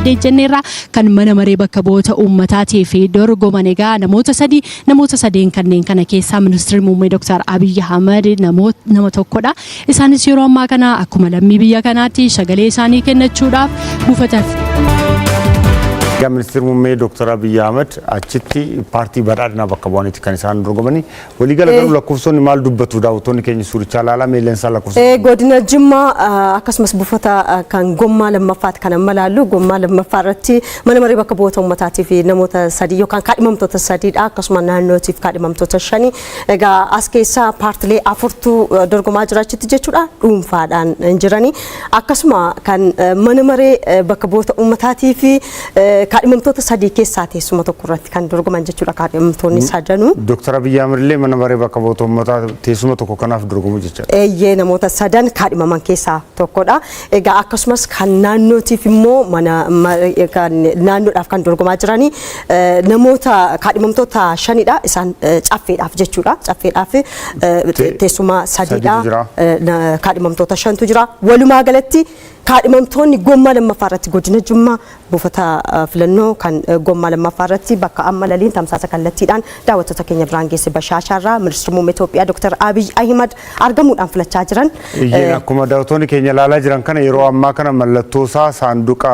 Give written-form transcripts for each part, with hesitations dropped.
qabdee jenneerra kan mana maree bakka bu'oota uummataatii fi dorgoman egaa namoota sadeen kanneen kana keessaa Ministirri Muummee Dr.Abiyyi Ahmad nama tokkodha. Isaanis yeroo ammaa kana akkuma lammii biyya kanaatti sagalee isaanii kennachuudhaaf buufataaf. Ministirri Muummee Dr.Abiyyi Ahmad achitti paartii badhaadhina bakka bu'aniiti kan isaan dorgomanii walii galagalu lakkoofsonni maal dubbatu daawwattoonni keenya suurichaa ilaalaa meelleensaa lakkoofsonni. Godina Jimmaa akkasumas buufata kan Gommaa 2ffaatti kan malaallu Gommaa 2ffaa irratti mana maree bakka bu'oota uummataatii fi namoota sadii yookaan kaadhimamtoota sadiidha akkasuma naannootiif kaadhimamtoota shanii egaa as keessaa paartilee afurtu dorgomaa jira achitti jechuudha dhuunfaadhaan jiranii akkasuma kan mana maree bakka bu'oota uummataatii fi kaadhimamtoota sadii keessaa teessuma tokko irratti kan dorgoman jechuudha kaadhimamtoonni sadanuu. Dr.Abiyyi Ahmad illee mana maree bakka bu'oota uummataa teessuma tokko kanaaf dorgomu jechuudha. Namoota sadan kaadhimaman keessaa tokkodha. Egaa akkasumas kan naannootiif immoo naannoodhaaf kan dorgomaa jiranii namoota kaadhimamtoota shanidha isaan caffeedhaaf jechuudha. Caffeedhaaf teessuma sadiidha kaadhimamtoota shantu jira. Walumaa galatti kaadhimamtoonni Gommaa 2ffaa irratti godina Jimmaa buufata filannoo kan Gommaa 2ffaa irratti bakka amma laliin tamsaasa kallattiidhaan daawwattoota keenya biraan geesse Bashaashaa irraa Ministirri Muummee Itoophiyaa Dr.Abiyyi Ahmad argamuudhaan filachaa jiran. Akkuma daawwattoonni keenya ilaalaa jiran kana yeroo ammaa kana mallattoo isaa saanduqa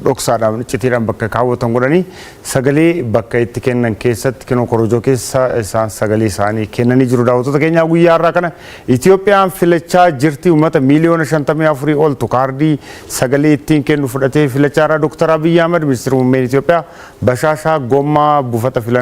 dhoksaadhaan iccitiidhaan bakka kaawwatan godhanii sagalee bakka itti kennan keessatti kenoo korojoo keessa isaan sagalee isaanii kennanii jiru. Daawwattoota keenya guyyaa irraa kana Itoophiyaan filachaa jirti uummata miliyoona 54 oltu kaardii sagalee ittiin kennu fudhatee filachaa Dr.Abiyyi Ahmad Ministirri Muummee Itoophiyaa Bashaashaa Gommaa Buufata Filannoo